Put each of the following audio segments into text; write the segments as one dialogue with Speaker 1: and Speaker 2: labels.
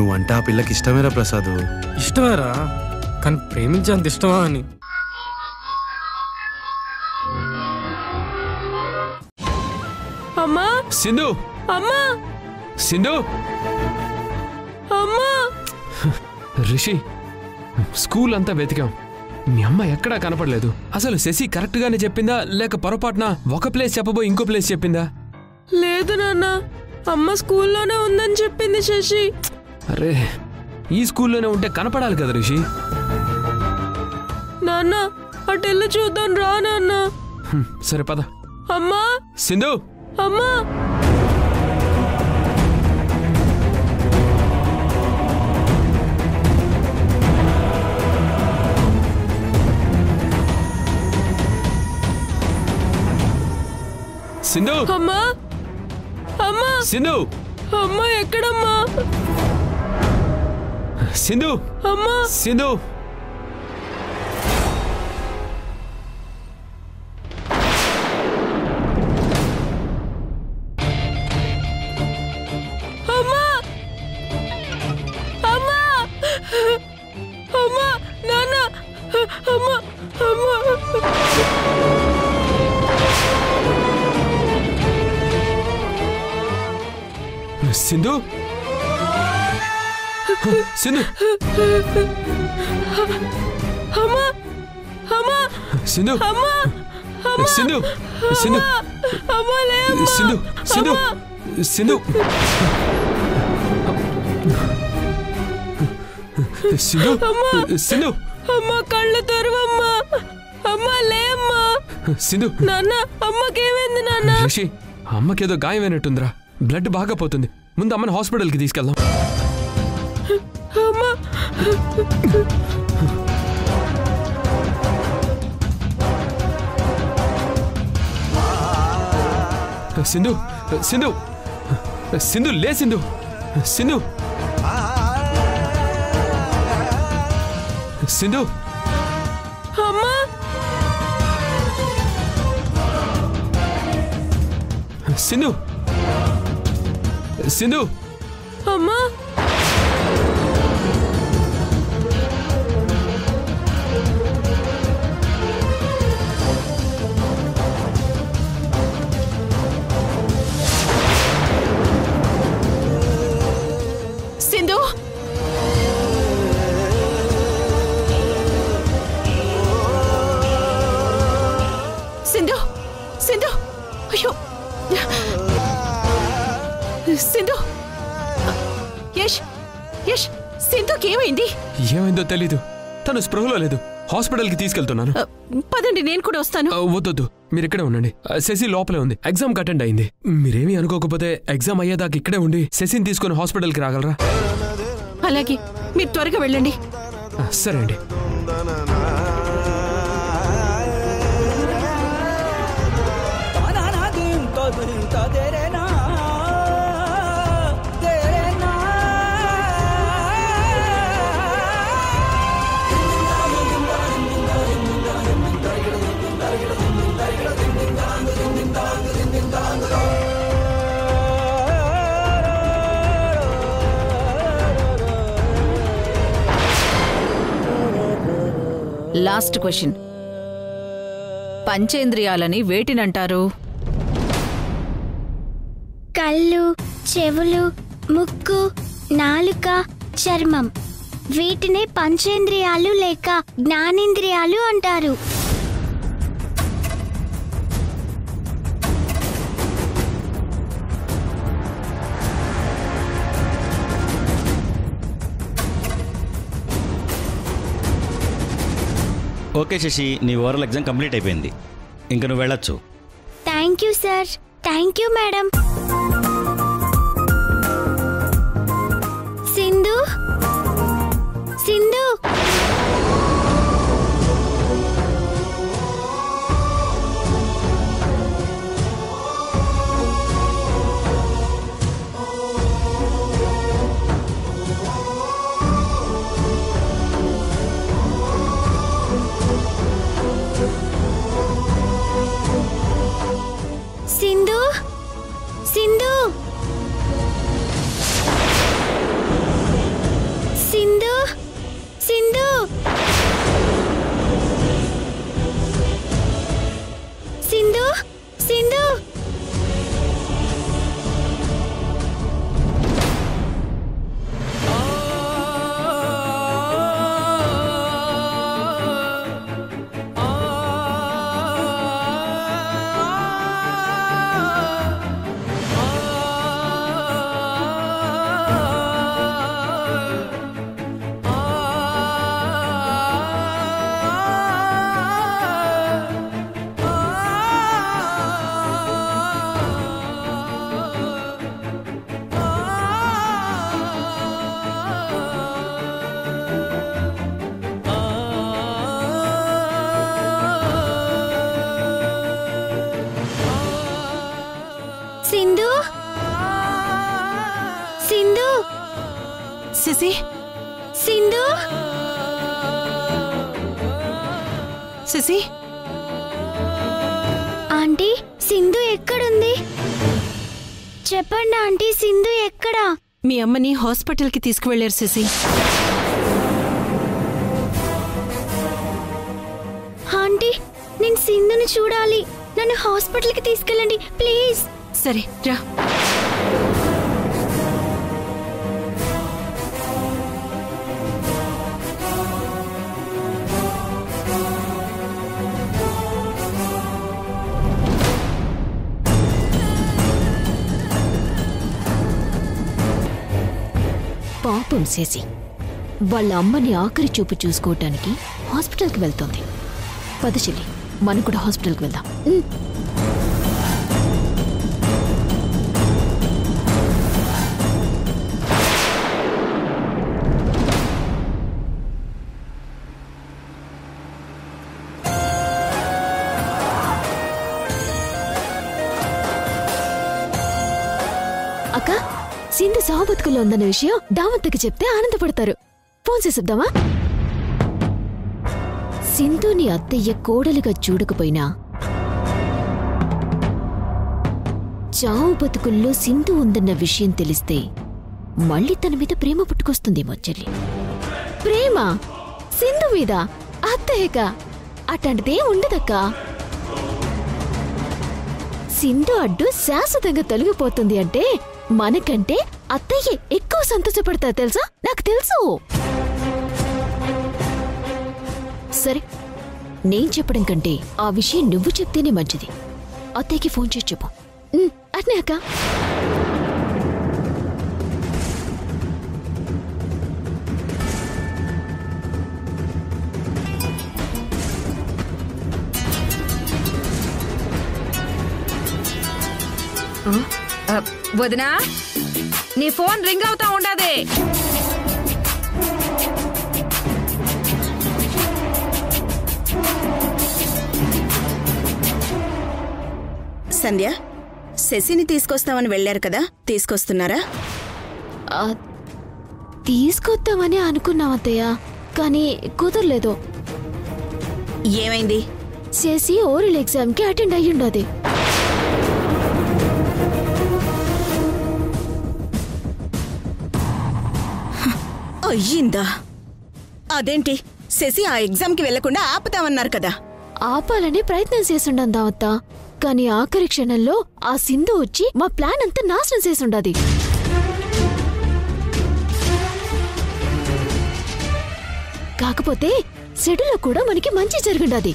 Speaker 1: నువ్వంటే ఆ పిల్లకి ఇష్టమేరా ప్రసాద్?
Speaker 2: ఇష్టమేరా, కానీ ప్రేమించేంత ఇష్టమా అని.
Speaker 3: అమ్మా
Speaker 4: సింధు,
Speaker 3: అమ్మా
Speaker 4: సింధు,
Speaker 3: అమ్మా.
Speaker 4: రిషి, స్కూల్ అంతా వెతికాం, మీ అమ్మ ఎక్కడా కనపడలేదు. అసలు శశి కరెక్ట్ గానే చెప్పిందా లేక పొరపాటున ఒక ప్లేస్ చెప్పబోయి ఇంకో ప్లేస్ చెప్పిందా?
Speaker 3: లేదు నాన్న, అమ్మ స్కూల్లోనే ఉందని చెప్పింది శశి.
Speaker 4: అరే, ఈ స్కూల్లోనే ఉంటే కనపడాలి కదా రిషి.
Speaker 3: నాన్న అటెళ్ళి చూద్దాం రా నాన్న.
Speaker 4: సరే పద.
Speaker 3: అమ్మా
Speaker 4: సింధు,
Speaker 3: అమ్మా.
Speaker 4: సింధు,
Speaker 3: అమ్మా అమ్మా.
Speaker 4: సింధు,
Speaker 3: అమ్మా ఎక్కడమ్మా?
Speaker 4: సింధు,
Speaker 3: అమ్మా.
Speaker 4: సింధు.
Speaker 3: అమ్మా అమ్మా అమ్మా నాన్న. అమ్మా అమ్మా.
Speaker 4: సింధు, సింధు.
Speaker 3: అమ్మా అమ్మా.
Speaker 4: సింధు,
Speaker 3: అమ్మా
Speaker 4: సింధు, సింధు,
Speaker 3: అమ్మా లేమ్మా.
Speaker 4: సింధు, సింధు, సింధు, సింధు, సింధు.
Speaker 3: అమ్మా కళ్ళు తెరవమ్మా. అమ్మా లేమ్మా.
Speaker 4: సింధు.
Speaker 3: నాన్న అమ్మకేమైంది నాన్న?
Speaker 4: రిషి, అమ్మకేదో గాయమైనట్టుందిరా, బ్లడ్ బాగా పోతుంది. ముందు అమ్మని హాస్పిటల్కి తీసుకెళ్దాం.
Speaker 3: అమ్మా.
Speaker 4: సింధు, సింధు, సింధు లే సింధు, సింధు, సింధు.
Speaker 3: అమ్మా.
Speaker 4: సింధు, సింధు.
Speaker 3: అమ్మా.
Speaker 5: సింధు, సింధు, సింధు. అయ్యో సింధు. యష్, యష్, సింధుకి ఏమైంది?
Speaker 4: ఏమైందో తెలీదు, తను స్పృహలో లేదు. హాస్పిటల్కి తీసుకెళ్తున్నాను.
Speaker 5: పదండి, నేను కూడా వస్తాను.
Speaker 4: వద్దొద్దు, మీరు ఇక్కడే ఉండండి. శశి లోపలే ఉంది, ఎగ్జామ్ అటెండ్ అయింది. మీరేమీ అనుకోకపోతే ఎగ్జామ్ అయ్యేదాకా ఇక్కడే ఉండి శశిని తీసుకుని హాస్పిటల్కి రాగలరా?
Speaker 5: అలాగే, మీరు త్వరగా వెళ్ళండి.
Speaker 4: సరే అండి.
Speaker 5: Last question. పంచేంద్రియాలని వేటినంటారు?
Speaker 6: కళ్ళు, చెవులు, ముక్కు, నాలుక, చర్మం. వీటినే పంచేంద్రియాలు లేక జ్ఞానేంద్రియాలు అంటారు.
Speaker 7: ఓకే శశి, నీ ఓవరాల్ ఎగ్జామ్ కంప్లీట్ అయిపోయింది, ఇంకా నువ్వు వెళ్ళొచ్చు.
Speaker 6: Thank you sir. Thank you madam. Sindhu, Sindhu. Sindhu,
Speaker 5: Sashi
Speaker 6: Sindhu
Speaker 5: Sashi
Speaker 6: aunty Sindhu ఎక్కడుంది? చెప్పండి ఆంటీ, సింధు ఎక్కడా?
Speaker 5: మీ అమ్మని హాస్పిటల్కి తీసుకువెళ్ళారు శశి.
Speaker 6: ఆంటీ, నేను సింధుని చూడాలి. నన్ను హాస్పిటల్కి తీసుకెళ్ళండి ప్లీజ్.
Speaker 5: సరే రా.
Speaker 8: పాపం శశి వాళ్ళ అమ్మని ఆఖరి చూపు చూసుకోవటానికి హాస్పిటల్కి వెళ్తోంది. పద చెల్లి, మనం కూడా హాస్పిటల్కి వెళ్దాం. అక్క, సింధు సావు బతుకుల్లో ఉందన్న విషయం దావంతకి చెప్తే ఆనందపడతారు. ఫోన్ చేసేద్దామా? సింధుని అత్తయ్య కోడలిగా చూడకపోయినా చావు బతుకుల్లో సింధు ఉందన్న విషయం తెలిస్తే మళ్ళీ తన మీద ప్రేమ పుట్టుకొస్తుందేమో చెల్లి. ప్రేమ సింధు మీద అత్తయ్యగా అట్లాంటిదే ఉండదక్కా. సింధు అడ్డు శాశ్వతంగా తొలగిపోతుంది అంటే మనకంటే అత్తయ్య ఎక్కువ సంతోషపడతా తెలుసా? నాకు తెలుసు. సరే, నేను చెప్పడం కంటే ఆ విషయం నువ్వు చెప్తేనే మంచిది. అత్తయ్యకి ఫోన్ చేసి చెప్పు. అట్నే అక్క.
Speaker 9: వదినా, నీ ఫోన్ రింగ్ అవుతా ఉండదే.
Speaker 10: సంధ్య, శశిని తీసుకొస్తామని వెళ్లారు కదా, తీసుకొస్తున్నారా?
Speaker 8: తీసుకొద్దామని అనుకున్నాం అత్తయ్య, కానీ కుదరలేదు.
Speaker 10: ఏమైంది?
Speaker 8: శశి ఓరల్ ఎగ్జామ్కి అటెండ్ అయ్యుండది.
Speaker 10: అయ్యిందా? అదేంటి, శశి ఆ ఎగ్జామ్కి వెళ్లకుండా ఆపుతామన్నారు కదా.
Speaker 8: ఆపాలని ప్రయత్నం చేసుండం దావత్తా, కానీ ఆఖరి క్షణంలో ఆ సింధు వచ్చి మా ప్లాన్ అంతా నాశనం చేసుండది. కాకపోతే సెడులో కూడా మనకి మంచి జరుగుండది.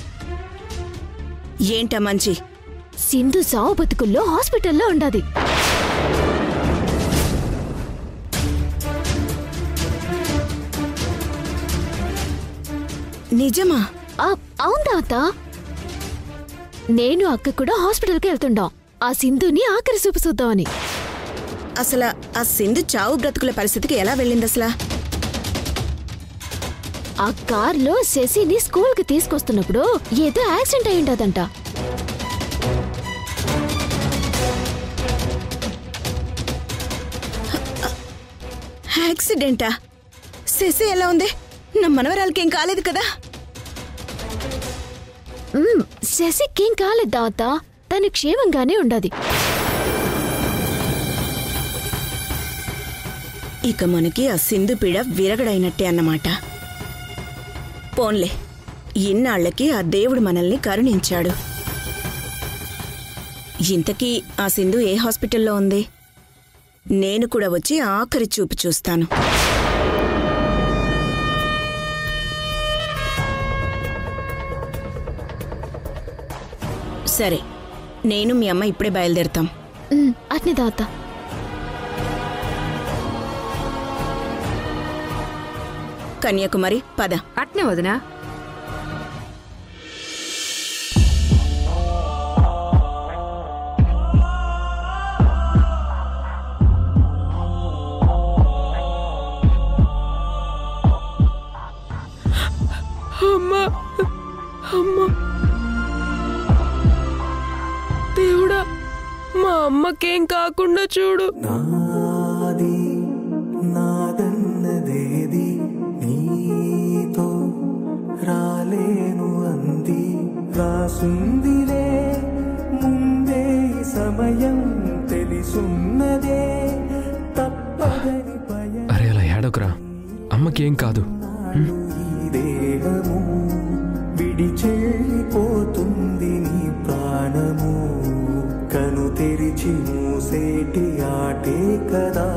Speaker 10: ఏంటా మంచి?
Speaker 8: సింధు సావు బతుకుల్లో హాస్పిటల్లో ఉండది.
Speaker 10: నిజమా?
Speaker 8: అవుందా అత్త? నేను అక్క కూడా హాస్పిటల్కి వెళ్తుండాం ఆ సింధుని ఆఖరి చూపు చూద్దామని.
Speaker 10: అసలు ఆ సింధు చావు బ్రతుకుల పరిస్థితికి ఎలా వెళ్ళింది అసలు?
Speaker 8: ఆ కార్లో శశిని స్కూల్కి తీసుకొస్తున్నప్పుడు ఏదో యాక్సిడెంట్ అయ్యిండదంట.
Speaker 10: యాక్సిడెంటా? శశి ఎలా ఉంది? నా మనవరాలకి ఏం కాలేదు కదా?
Speaker 8: శశికేం కాలేదు దాత, తను క్షేమంగానే ఉండది.
Speaker 10: ఇక మనకి ఆ సింధు పీడ విరగడైనట్టే అన్నమాట. పోన్లే, ఇన్నాళ్లకి ఆ దేవుడు మనల్ని కరుణించాడు. ఇంతకీ ఆ సింధు ఏ హాస్పిటల్లో ఉంది? నేను కూడా వచ్చి ఆఖరి చూపు చూస్తాను. సరే, నేను మీ అమ్మ ఇప్పుడే బయలుదేరుతాం.
Speaker 8: అట్నే దాత.
Speaker 10: కన్యాకుమారి పద.
Speaker 9: అట్నే వదినా.
Speaker 3: అమ్మా అమ్మా, దేవుడా, మా అమ్మకేం కాకుండా చూడు.
Speaker 11: నాది నాదన్నది తెలుసుందిలే ముందే సమయం తెలుసున్నదే తప్పదని
Speaker 4: అరే అలా ఏడోకరా, అమ్మకి ఏం కాదు.
Speaker 11: ఈ దేహము విడిచెళ్ళిపోతుంది నీ ప్రాణము కను తెరిచి మూసేటి ఆటే కదా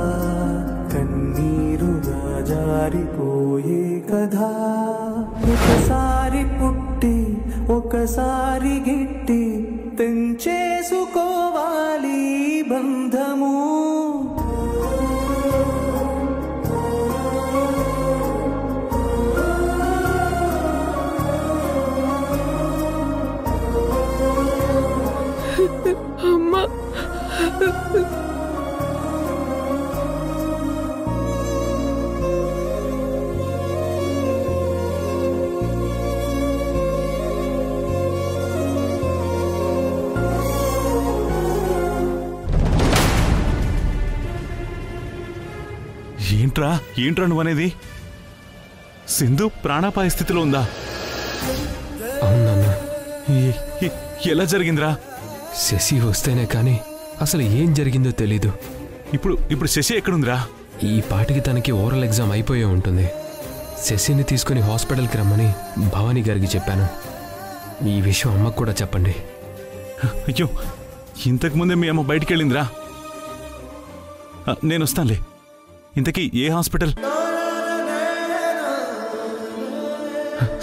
Speaker 11: కన్నీరుగా జారిపోయే కదా ఒకసారి పుట్టి ఒకసారి గిట్టి తెంచేసుకోవాలి బంధము
Speaker 3: అమ్మా
Speaker 12: ఏంట్రా నువ్వనేది? సింధు ప్రాణాపాయ స్థితిలో ఉందా?
Speaker 4: అవునన్నా.
Speaker 12: ఎలా జరిగిందిరా?
Speaker 4: శశి వస్తేనే కానీ అసలు ఏం జరిగిందో తెలీదు.
Speaker 12: ఇప్పుడు శశి ఎక్కడుందిరా?
Speaker 4: ఈ పాటికి తనకి ఓరల్ ఎగ్జామ్ అయిపోయే ఉంటుంది. శశిని తీసుకుని హాస్పిటల్కి రమ్మని భవానీ గారికి చెప్పాను. ఈ విషయం అమ్మకు కూడా చెప్పండి.
Speaker 12: అయ్యో, ఇంతకుముందే మీ అమ్మ బయటికి వెళ్ళిందిరా. నేను వస్తానులే. ఇంతకీ ఏ హాస్పిటల్?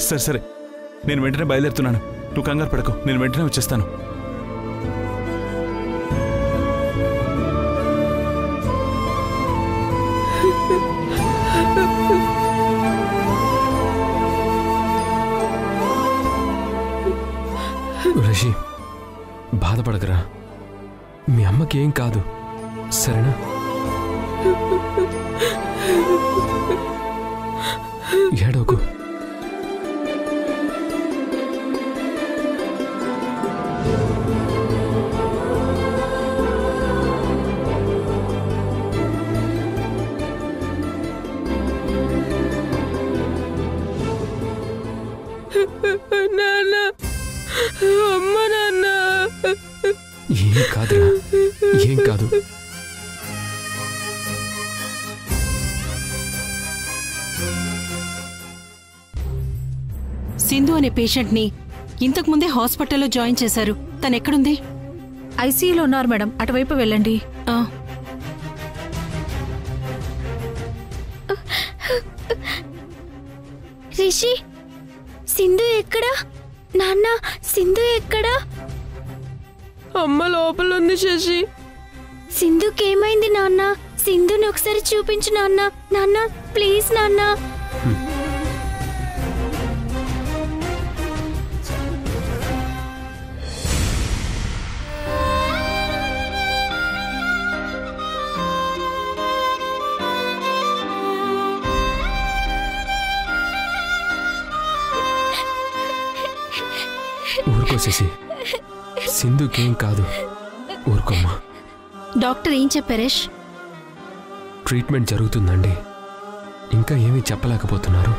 Speaker 12: సరే నేను వెంటనే బయలుదేరుతున్నాను. నువ్వు కంగారు పడకు, నేను వెంటనే వచ్చేస్తాను.
Speaker 4: రిషి, బాధపడకరా. మీ అమ్మకి ఏం కాదు, సరేనా? ఏడోకు.
Speaker 3: నాన్న, అమ్మ, నాన్న.
Speaker 4: ఏం కాదురా, ఏం కాదు.
Speaker 5: సింధు అనే పేషెంట్ ని ఇంతకుముందే హాస్పిటల్లో జాయిన్ చేశారు. తను ఎక్కడుంది?
Speaker 9: ఐసీయూలో ఉన్నారు మేడం, అటువైపు వెళ్ళండి.
Speaker 6: రిషి, సింధు ఎక్కడా? నాన్న, సింధు ఎక్కడా?
Speaker 3: అమ్మ లోపల ఉంది శశి.
Speaker 6: సింధుకేమైంది నాన్న? సింధుని ఒకసారి చూపించు నాన్న. నాన్న ప్లీజ్ నాన్న.
Speaker 4: ఊరుకో శశి, సింధుకేం కాదు, ఊరుకోమ్మా.
Speaker 5: డాక్టర్ ఏం చెప్పారేష్?
Speaker 4: ట్రీట్మెంట్ జరుగుతుందండి, ఇంకా ఏమీ చెప్పలేకపోతున్నారు.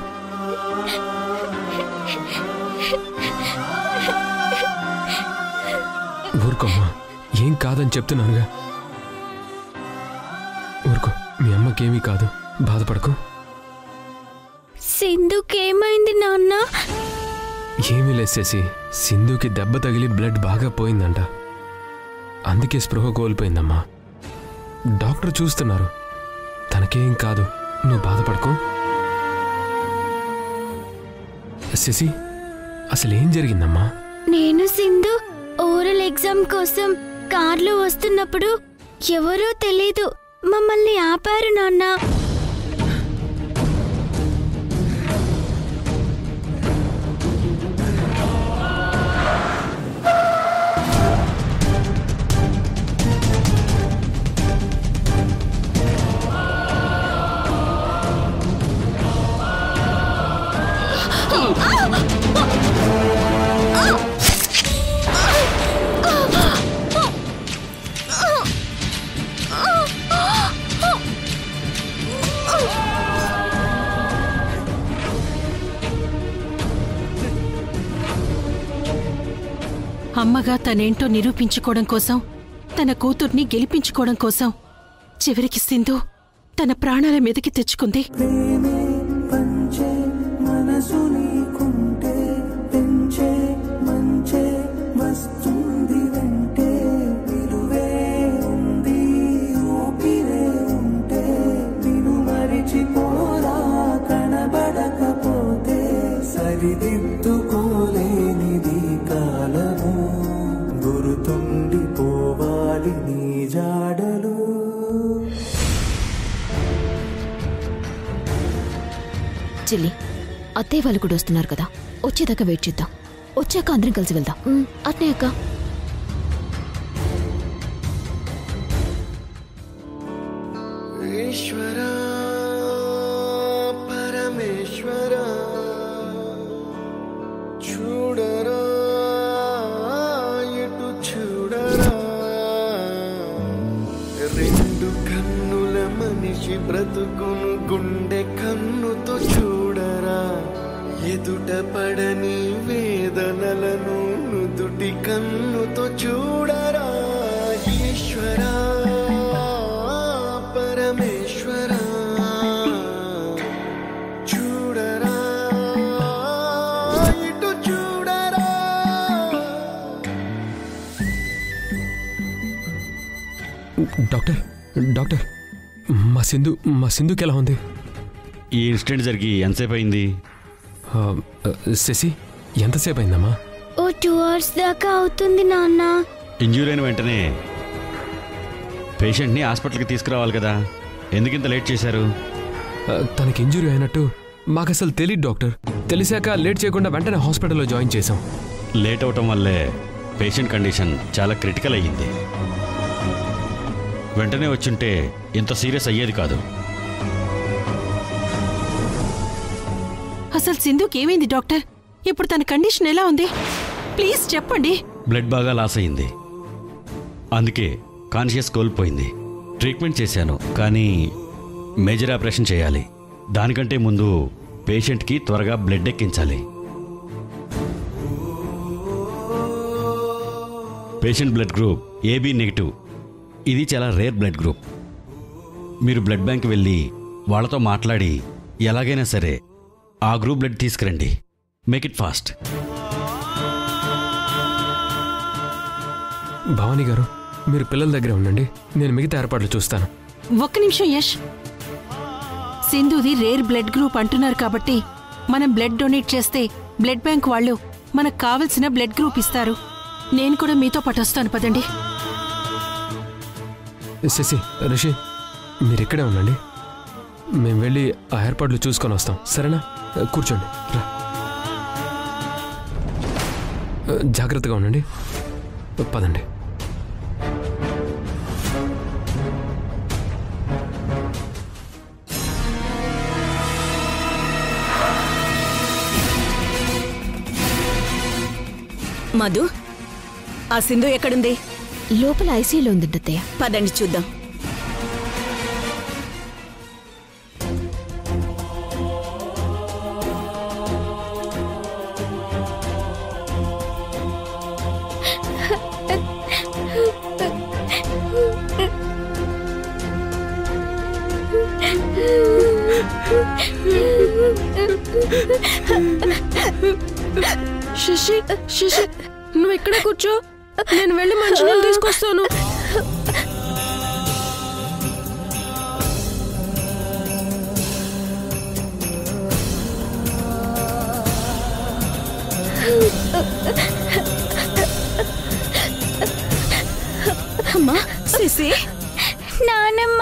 Speaker 4: ఊరుకోమ్మా, ఏం కాదని చెప్తున్నానుగా. ఊరుకో, మీ అమ్మకేమీ కాదు, బాధపడకు.
Speaker 6: సింధుకేమైంది నాన్న?
Speaker 4: ఏమీ లేసేసి సింధుకి దెబ్బ తగిలి బ్లడ్ బాగా పోయిందంట. అందుకే స్పృహ కోల్పోయిందమ్మా. డాక్టర్ చూస్తున్నారు, తనకేం కాదు, నువ్వు బాధపడకు. శశి, అసలేం జరిగిందమ్మా?
Speaker 6: నేను సింధు ఓరల్ ఎగ్జామ్ కోసం కార్లో వస్తున్నప్పుడు ఎవరో తెలీదు మమ్మల్ని ఆపారు నాన్న.
Speaker 5: అమ్మగా తనేంటో నిరూపించుకోవడం కోసం, తన కూతుర్ని గెలిపించుకోవడం కోసం చివరికి సింధు తన ప్రాణాల మీదకి తెచ్చుకుంది.
Speaker 11: ప్రేమే పంచే మనసు నీకుంటే పెంచే మంచే వస్తుంది వెంటే విలువే ఉంది ఊపిరే ఉంటే విను మరిచిపోరా కనబడకపోతే సరిదిద్దుకోలేనిది కాలము గుర్తుండిపోవాలి నీ జాడలు.
Speaker 8: చెల్లి, అత్తయ్య వాళ్ళు కూడా వస్తున్నారు కదా, వచ్చేదాకా వెయిట్ చేద్దాం. వచ్చాక అందరం కలిసి వెళ్దాం. అట్నే అక్క.
Speaker 11: ఈశ్వరా పరమేశ్వరా చూడరా ఎటు చూడరా రెండు కన్నుల మనిషి బ్రతుకును గుండె కన్నుతో చూడరా ఎదుట పడని వేదనలను నుదుటి కన్నుతో చూడరా ఈశ్వరా పరమేశ్వరా చూడరా ఇటు చూడరా.
Speaker 4: డాక్టర్ డాక్టర్, మా సింధుకి ఎలా ఉంది?
Speaker 7: ఈ ఇన్సిడెంట్ జరిగి ఎంతసేపు అయింది?
Speaker 4: శశి, ఎంతసేపు అయిందమ్మా?
Speaker 6: ఓ 2 hours దాకా అవుతుంది నాన్న.
Speaker 7: ఇంజ్యూరీ అయిన వెంటనే పేషెంట్ని హాస్పిటల్కి తీసుకురావాలి కదా, ఎందుకింత లేట్ చేశారు?
Speaker 4: తనకి ఇంజురీ అయినట్టు మాకు అసలు తెలియదు డాక్టర్. తెలిసాక లేట్ చేయకుండా వెంటనే హాస్పిటల్లో జాయిన్ చేశాం.
Speaker 7: లేట్ అవటం వల్లే పేషెంట్ కండిషన్ చాలా క్రిటికల్ అయ్యింది. వెంటనే వచ్చుంటే ఇంత సీరియస్ అయ్యేది కాదు.
Speaker 5: అసలు సింధుకి ఏమైంది డాక్టర్? ఇప్పుడు తన కండిషన్ ఎలా ఉంది? ప్లీజ్ చెప్పండి.
Speaker 7: బ్లడ్ బాగా లాస్ అయింది, అందుకే కాన్షియస్ కోల్పోయింది. ట్రీట్మెంట్ చేశాను, కానీ మేజర్ ఆపరేషన్ చేయాలి. దానికంటే ముందు పేషెంట్కి త్వరగా బ్లడ్ ఎక్కించాలి. Patient blood group AB negative. ఇది చాలా రేర్ బ్లడ్ గ్రూప్. మీరు బ్లడ్ బ్యాంక్ వెళ్ళి వాళ్ళతో మాట్లాడి ఎలాగైనా సరే ఆ గ్రూప్ బ్లడ్ తీసుకురండి. Make it fast.
Speaker 4: భవానీ గారు, మీరు పిల్లల దగ్గర ఉండండి, నేను మిగతా ఏర్పాట్లు చూస్తాను.
Speaker 5: ఒక్క నిమిషం యష్. సింధుది రేర్ బ్లడ్ గ్రూప్ అంటున్నారు కాబట్టి మనం బ్లడ్ డొనేట్ చేస్తే బ్లడ్ బ్యాంక్ వాళ్ళు మనకు కావలసిన బ్లడ్ గ్రూప్ ఇస్తారు. నేను కూడా మీతో పాటు వస్తాను, పదండి.
Speaker 4: శశి, రిషి, మీరు ఇక్కడే ఉండండి, మేము వెళ్ళి ఆ ఏర్పాట్లు చూసుకొని వస్తాం, సరేనా? కూర్చోండి, రా. జాగ్రత్తగా ఉండండి, పదండి.
Speaker 10: మధు, ఆ సింధు ఎక్కడుంది?
Speaker 8: లోపల ఐసీయూలో ఉందంట అత్తయ్య.
Speaker 10: పదండి చూద్దాం.
Speaker 3: శశి, శశి, నువ్వు ఇక్కడ కూర్చో, నేను వెళ్ళి మంచినీళ్ళు తీసుకొస్తాను.
Speaker 10: అమ్మా, శశి,
Speaker 6: నానమ్మ.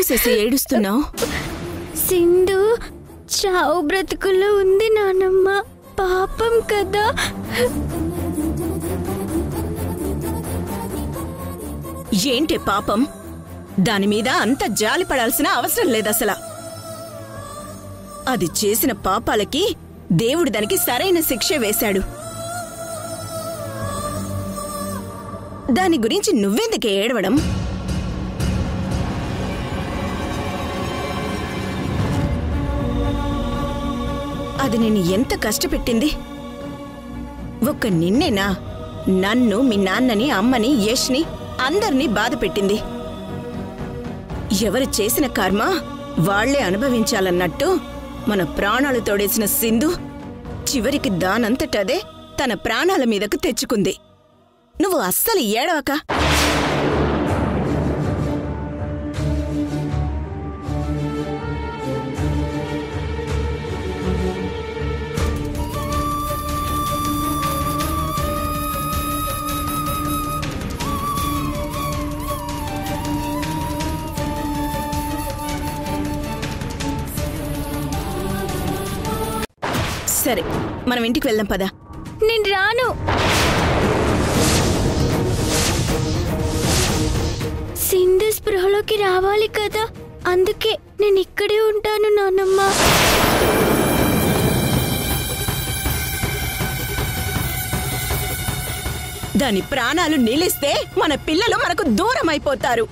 Speaker 10: ఎందుకు శశి ఏడుస్తున్నావు?
Speaker 6: సింధు చావు బ్రతుకుల్లో ఉంది నానమ్మ, పాపం కదా.
Speaker 10: ఏంటి పాపం? దాని మీద అంత జాలి పడాల్సిన అవసరం లేదసలా. అది చేసిన పాపాలకి దేవుడు దానికి సరైన శిక్ష వేశాడు. దాని గురించి నువ్వెందుకు ఏడవడం? అది నేను ఎంత కష్టపెట్టింది. ఒక్క నిన్నేనా, నన్ను, మీ నాన్నని, అమ్మని, యష్ని అందర్నీ బాధ పెట్టింది. ఎవరు చేసిన కర్మ వాళ్లే అనుభవించాలన్నట్టు మన ప్రాణాలు తోడేసిన సింధు చివరికి దానంతటదే తన ప్రాణాల మీదకు తెచ్చుకుంది. నువ్వు అస్సలు ఏడవక. సరే, మనం ఇంటికి వెళ్దాం పదా.
Speaker 6: నేను రాను. సింధు స్పృహలోకి రావాలి కదా, అందుకే నేను ఇక్కడే ఉంటాను నానమ్మ.
Speaker 10: దాని ప్రాణాలు నిలిస్తే మన పిల్లలు మనకు దూరం అయిపోతారు.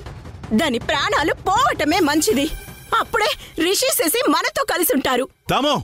Speaker 10: దాని ప్రాణాలు పోవటమే మంచిది. అప్పుడే రిషి శశి మనతో కలిసి ఉంటారు.
Speaker 12: తాము